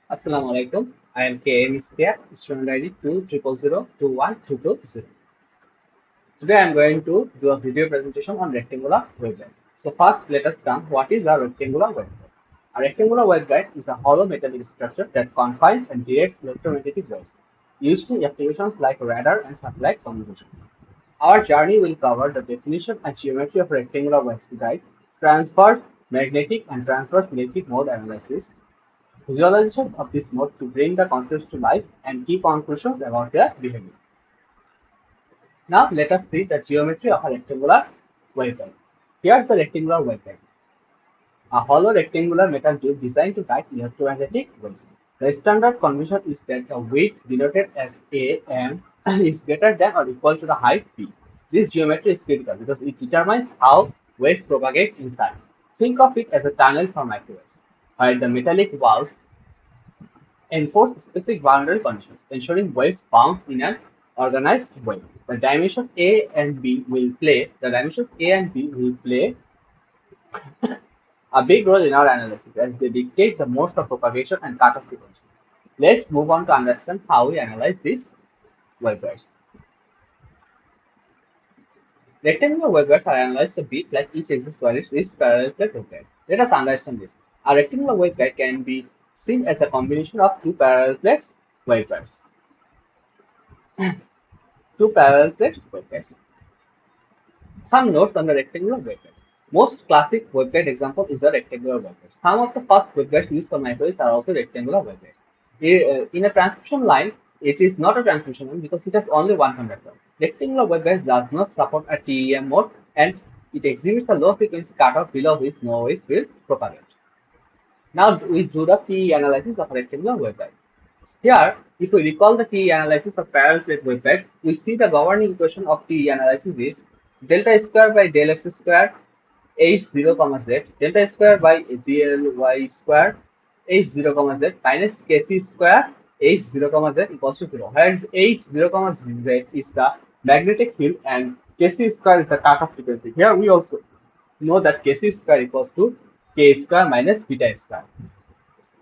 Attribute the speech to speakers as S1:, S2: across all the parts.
S1: Assalamu alaikum. I am KM Istiak, student ID 200021220. Today I am going to do a video presentation on rectangular waveguide. So first let us come what is a rectangular waveguide. A rectangular waveguide is a hollow metallic structure that confines and directs electromagnetic waves used in applications like radar and satellite communications. Our journey will cover the definition and geometry of rectangular waveguide, transverse magnetic and transverse electric mode analysis, visualization of this mode to bring the concepts to life and key conclusions about their behavior. Now let us see the geometry of a rectangular waveguide. Here's the rectangular waveguide. A hollow rectangular metal tube designed to guide electromagnetic waves. The standard convention is that the width denoted as A m is greater than or equal to the height B. This geometry is critical because it determines how waves propagate inside. Think of it as a tunnel for microwaves, where the metallic walls enforce specific boundary conditions, ensuring waves bounce in an organized way. The dimensions A and B will play a big role in our analysis as they dictate the modes of propagation and cutoff frequency. Let's move on to understand how we analyze these waveguides. Rectangular waveguides are analyzed a bit like each axis while it is parallel plate waveguide. Let us understand this. A rectangular waveguide can be seen as a combination of two parallel plates waveguides. Some notes on the rectangular waveguide. Most classic waveguide example is a rectangular waveguide. Some of the first waveguides used for microwaves are also rectangular waveguides. In a transmission line, it is not a transmission line because it has only one conductor. Rectangular waveguide does not support a TEM mode and it exhibits a low frequency cutoff below which no waves will propagate. Now we do the TE analysis of a rectangular waveguide. Here, if we recall the TE analysis of parallel plate waveguide, we see the governing equation of TE analysis is delta square by del x square h0 comma z delta square by del y square h0 comma z minus kc square h0 comma z equals to 0. Where h0 comma z is the magnetic field and kc square is the cutoff frequency. Here we also know that kc square equals to k square minus beta square.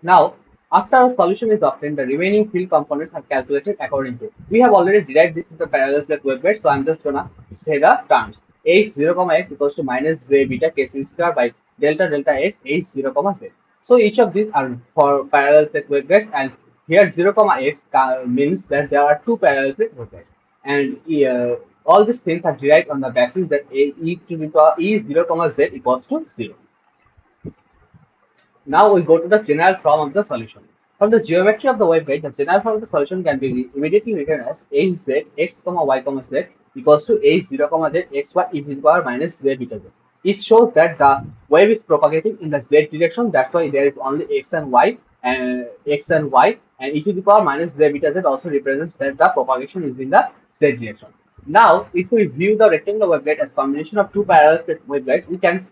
S1: Now, after a solution is obtained, the remaining field components are calculated according to. We have already derived this in the parallel plate waveguide, so I'm just gonna say the terms. H0 comma x equals to minus j beta kc square by delta delta x h0 comma z. So each of these are for parallel plate waveguides, and here 0 comma x means that there are two parallel plate waveguides, and all these things are derived on the basis that e to the power e0 comma z equals to 0. Now we go to the general form of the solution. From the geometry of the waveguide, the general form of the solution can be immediately written as hz x comma y comma z equals to h0 comma z xy e to the power minus z beta z. It shows that the wave is propagating in the z direction. That's why there is only x and y, and e to the power minus z beta z also represents that the propagation is in the z direction. Now, if we view the rectangular waveguide as combination of two parallel waveguides, we can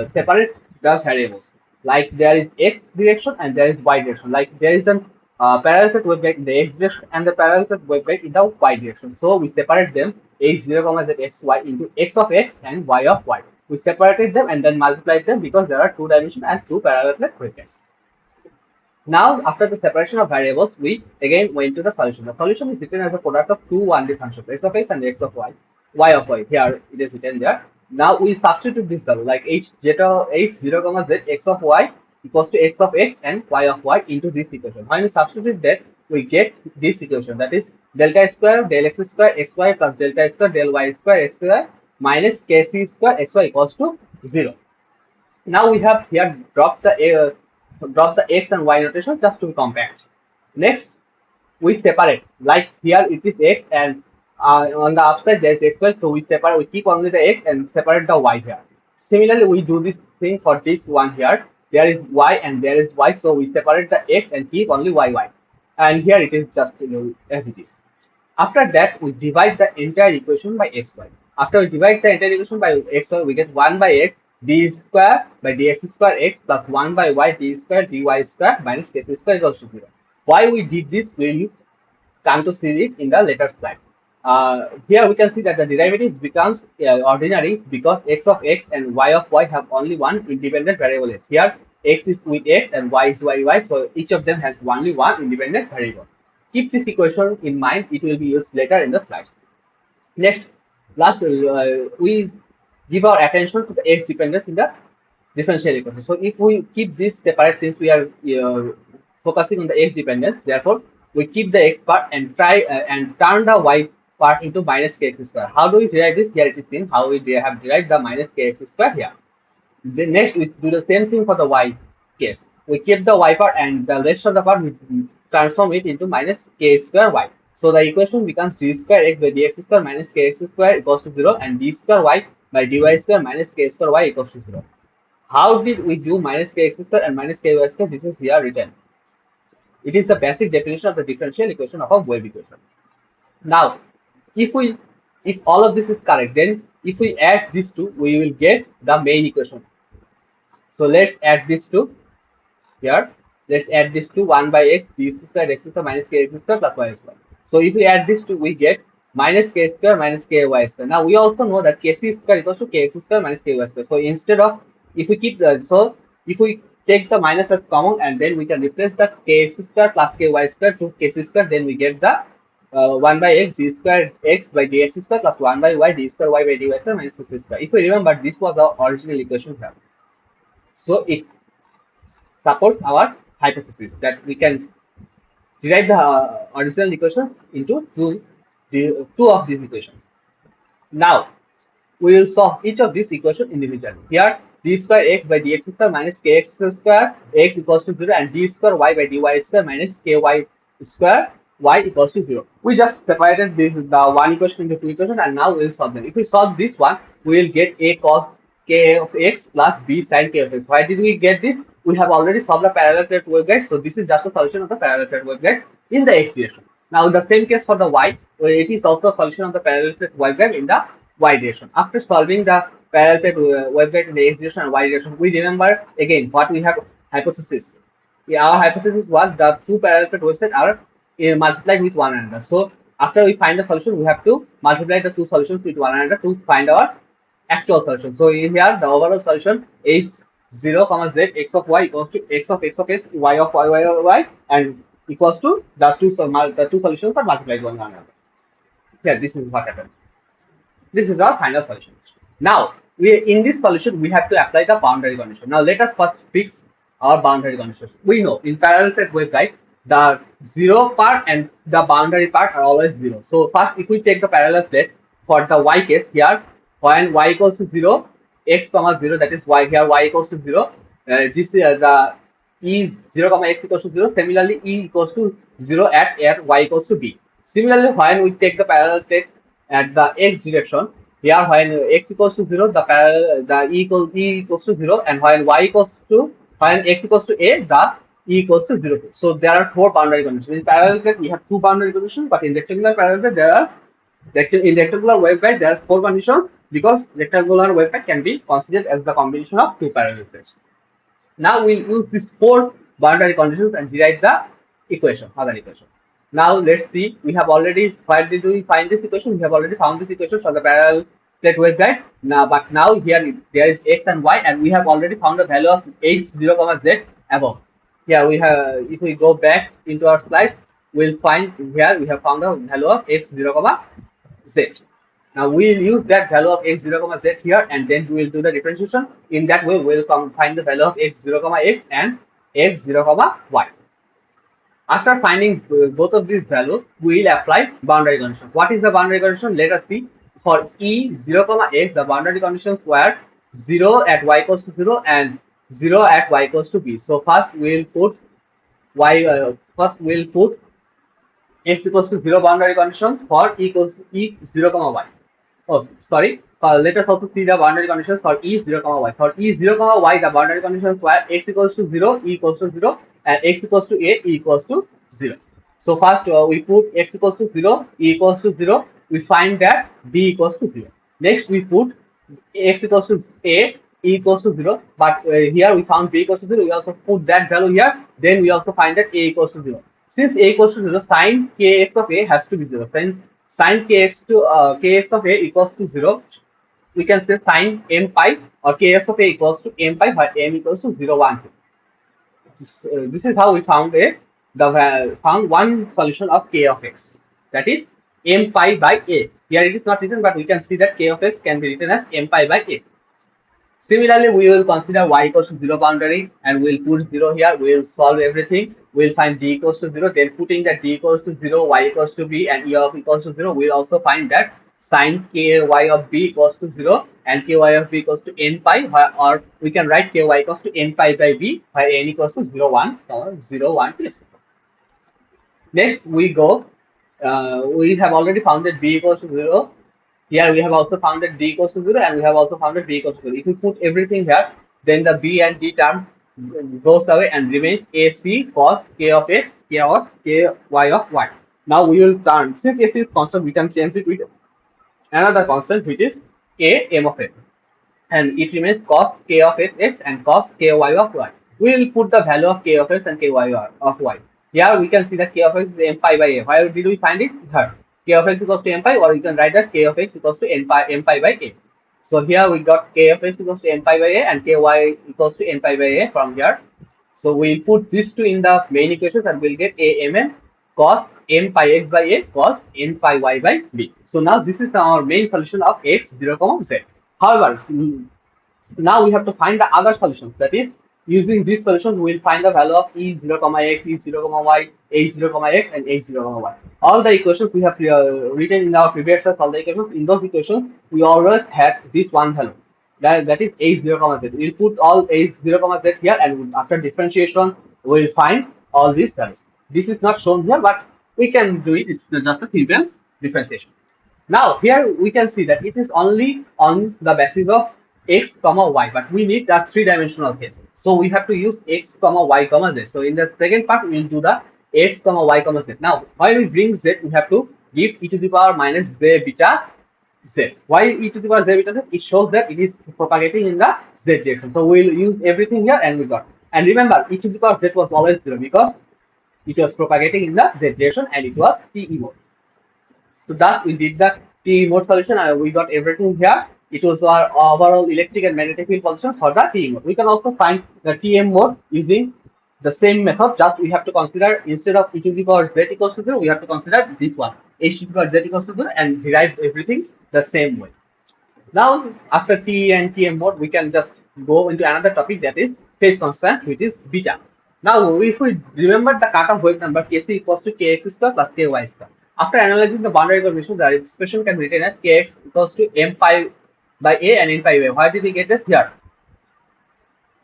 S1: separate the variables. Like there is x direction and there is y direction. Like there is an parallel cut waveguide in the x direction and the parallel cut waveguide in the y direction. So we separate them h0 comma z x y into x of x and y of y. We separated them and then multiplied them because there are two dimension and two parallel cut waveguides. Now, after the separation of variables, we again went to the solution. The solution is written as a product of two 1D functions, x of x and x of y, y of y. Here it is written there. Now we substitute this value like h0 comma z x of y equals to x of x and y of y into this equation. When we substitute that, we get this equation, that is delta square del x square xy plus delta square del y square x square minus kc square xy equals to 0. Now we have here drop the x and y notation just to be compact. Next, we separate. Like here it is x and on the upside there is x square, so we separate. We keep only the x and separate the y here. Similarly, we do this thing for this one here. There is y and there is y, so we separate the x and keep only y. And here it is just as it is. After that, we divide the entire equation by xy. After we divide the entire equation by xy, we get 1 by x d square by dx square x plus 1 by y d square dy square minus kc square is also 0. Why we did this, we'll come to see it in the later slide. Here we can see that the derivative becomes ordinary because x of x and y of y have only one independent variable s. Here x is with x and y is y. So each of them has only one independent variable. Keep this equation in mind. It will be used later in the slides. Next, we give our attention to the x dependence in the differential equation. So if we keep this separate, since we are focusing on the x dependence, therefore we keep the x part and try and turn the y part into minus kx square. How do we derive this? Here it is seen how we have derived the minus kx square here. The next we do the same thing for the y case. We keep the y part and the rest of the part we transform it into minus k square y. So the equation becomes d square x by dx square minus kx square equals to 0 and d square y by dy square minus k square y equals to 0. How did we do minus kx square and minus ky square? This is here written. It is the basic definition of the differential equation of a wave equation. Now, if all of this is correct, then if we add these two, we will get the main equation. So let's add this to here. Let's add this to 1 by x d square x square minus k x square plus y square. So if we add this to, we get minus k square minus ky square. Now we also know that kc square equals to kx square minus ky square. So instead of, if we keep the, so if we take the minus as common and then we can replace the kx square plus ky square to kc square, then we get the 1 by x d square x by dx square plus 1 by y d square y by dy square minus kc square. If we remember, this was the original equation here. So it supports our hypothesis that we can derive the original equation into two of these equations. Now we will solve each of these equations individually. Here d square x by dx square minus kx square x equals to 0 and d square y by dy square minus ky square y equals to 0. We just separated the one equation into two equations and now we will solve them. If we solve this one, we will get a cos k of x plus b sin k of x. Why did we get this? We have already solved the parallel plate waveguide, so this is just a solution of the parallel plate waveguide in the x direction. Now the same case for the y, it is also a solution of the parallel plate waveguide in the y direction. After solving the parallel plate waveguide in the x direction and y direction, we remember again what we have hypothesis. Our hypothesis was the two parallel plate waveguides are multiplied with one another. So after we find the solution, we have to multiply the two solutions with one another to find our actual solution. So in here, the overall solution is 0, z x of y equals to x of s, y of y, and equals to the two solutions are multiplied one another. Yeah, this is what happened. This is our final solution. Now, in this solution, we have to apply the boundary condition. Now, let us first fix our boundary conditions. We know in parallel plate waveguide, the 0 part and the boundary part are always 0. So, first, if we take the parallel plate for the y case here, when y equals to 0, x comma 0, that is y here, y equals to 0. This the e is 0 comma x equals to 0. Similarly, e equals to 0 at y equals to b. Similarly, when we take the parallel plate at the x direction, here when x equals to 0, the e equals to 0, and when x equals to a, the e equals to 0. So there are four boundary conditions. In parallel plate, we have two boundary conditions, but in rectangular parallel plate, in rectangular waveguide, there are four conditions because rectangular waveguide can be considered as the combination of two parallel plates. Now we'll use these four boundary conditions and derive the other equation. Now let's see, we have already, why did we find this equation? We have already found this equation for the parallel plate waveguide. But now here there is x and y, and we have already found the value of h0, z above. Here we have, if we go back into our slides, we'll find here we have found the value of x0, z. Now we will use that value of x0, z here, and then we will do the differentiation. In that way, we will find the value of x0, x and x0, y. After finding both of these values, we will apply boundary condition. What is the boundary condition? Let us see. For e0, x, the boundary conditions were 0 at y equals to 0 and 0 at y equals to b. So first we will put x equals to 0 boundary conditions for e0, y. Oh, sorry. Let us also see the boundary conditions for e0, y. For e0, y, the boundary conditions were x equals to 0, e equals to 0, and x equals to a, e equals to 0. So first we put x equals to 0, e equals to 0. We find that b equals to 0. Next we put x equals to a, e equals to 0. But here we found b equals to 0. We also put that value here. Then we also find that a equals to 0. Since a equals to 0, sine kx of a has to be 0. Then sine kx of a equals to 0. We can say sine m pi or kx of a equals to m pi, where m equals to 0, 1, 2. This is how we found found one solution of k of x, that is m pi by a. Here it is not written, but we can see that k of x can be written as m pi by a. Similarly, we will consider y equals to 0 boundary and we'll put 0 here. We'll solve everything. We'll find d equals to 0. Then putting that d equals to 0, y equals to b, and e of equals to 0, we'll also find that sine ky of b equals to 0 and ky of b equals to n pi, or we can write ky equals to n pi by b, where n equals to 0, 1, 0, 1, etc. Next, we have already found that b equals to 0. Here we have also found that d equals to 0, and we have also found that b equals to 0. If we put everything here, then the b and d term goes away and remains ac cos k of x, k of k y of y. Now we will turn, since x is constant, we can change it with another constant, which is k m of x, and it remains cos k of x and cos ky of y. We will put the value of k of x and ky of y. Here we can see that k of x is m pi by a. Where did we find it? Here. K of x equals to m pi, or you can write that k of x equals to m pi by a. So here we got k of x equals to m pi by a and ky equals to n pi by a from here. So we'll put these two in the main equations and we'll get a cos m pi x by a cos n pi y by b. So now this is our main solution of x 0, z. However, now we have to find the other solutions. That is, using this solution, we will find the value of e 0, x, e 0, y, a 0, x, and a 0, y. All the equations we have written in our previous class, all the equations, in those equations, we always had this one value. That is a 0, z. We'll put all a 0, z here, and after differentiation, we'll find all these values. This is not shown here, but we can do it. It's just a simple differentiation. Now here we can see that it is only on the basis of x comma y, but we need a three-dimensional case. So we have to use x comma y comma z. So in the second part we will do the x comma y comma z. Now while we bring z, we have to give e to the power minus z beta z. Why e to the power z beta z? It shows that it is propagating in the z direction. So we will use everything here and we got. And remember, e to the power z was always 0 because it was propagating in the z direction and it was TE mode. So thus we did the TE mode solution and we got everything here. It was our overall electric and magnetic field positions for the TE mode. We can also find the TM mode using the same method. Just we have to consider, instead of e to the power z equals to 0, we have to consider this one, h to the power z equals to 0, and derive everything the same way. Now after TE and TM mode, we can just go into another topic, that is phase constant, which is beta. Now if we remember the cutoff wave number, kc equals to kx square plus ky square. After analyzing the boundary condition, the expression can be written as kx equals to m pi by a and n pi by a. Where did we get this? Here.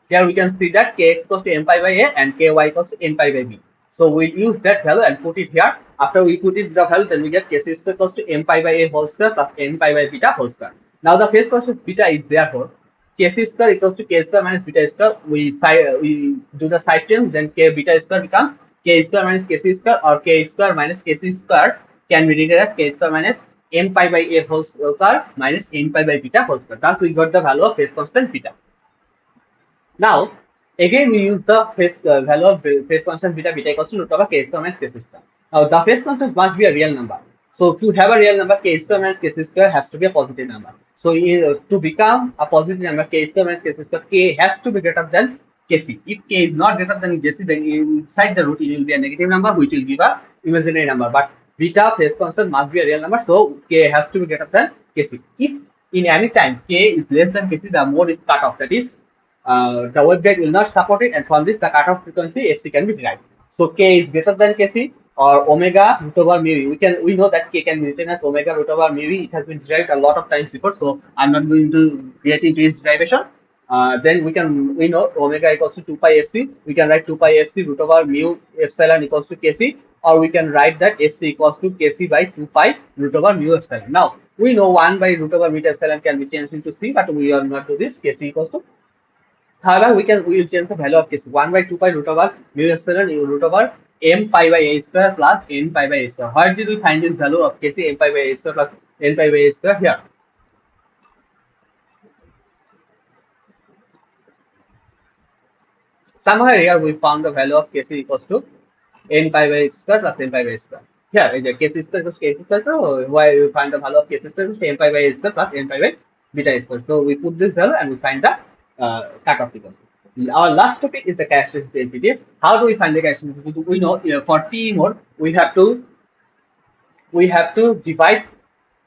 S1: Here we can see that kx equals to m pi by a and ky equals to n pi by b. So we use that value and put it here. After we put it the value, then we get kc square equals to m pi by a whole square plus n pi by beta whole square. Now the phase constant beta is therefore kc square equals to k square minus beta square. We do the side change, then k beta square becomes k square minus kc square, or k square minus kc square can be written as k square minus m pi by a whole square minus n pi by beta whole square. Thus we got the value of phase constant beta. Now again we use the value of phase constant beta equals to root over k square minus kc square. Now the phase constant must be a real number. So to have a real number, k square minus kc square has to be a positive number. So to become a positive number, k square minus kc square, k has to be greater than kc. If k is not greater than kc, then inside the root it will be a negative number, which will give a imaginary number. But beta phase constant must be a real number, so k has to be greater than kc. If in any time k is less than kc, the mode is cut off. That is, the waveguide will not support it, and from this the cutoff frequency fc can be derived. So k is greater than kc, or omega root over mu e. We know that k can be written as omega root over mu e. It has been derived a lot of times before, so I'm not going to get into its derivation. Then we know omega equals to 2 pi fc. We can write 2 pi fc root over mu epsilon equals to kc, or we can write that fc equals to kc by 2 pi root over mu epsilon. Now we know 1 by root over mu epsilon can be changed into c, but we are not do this. Kc equals to, however, we will change the value of kc. 1 by 2 pi root over mu epsilon root over m pi by a square plus n pi by a square. Where did we find this value of kc, m pi by a square plus n pi by a square? Here. Somewhere here we found the value of kc equals to n pi by x square plus n pi by a square. Here is kc square equals to kc square. So why we find the value of kc square equals to n pi by a square plus n pi by beta square. So we put this value and we find the cutoff frequency. Our last topic is the characteristic entities. How do we find the characteristic entities? We know for T mode we have to divide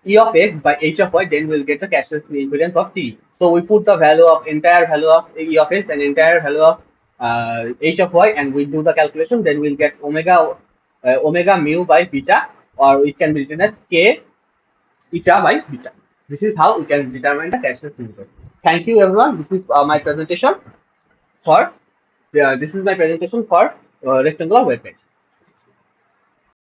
S1: E of x by h of y, then we'll get the characteristic impedance of T. So we put the value of entire value of E of x and entire value of h of y, and we do the calculation. Then we'll get omega mu by beta, or it can be written as k eta by beta. This is how we can determine the characteristic impedance. Thank you, everyone. This is my presentation for rectangular waveguide.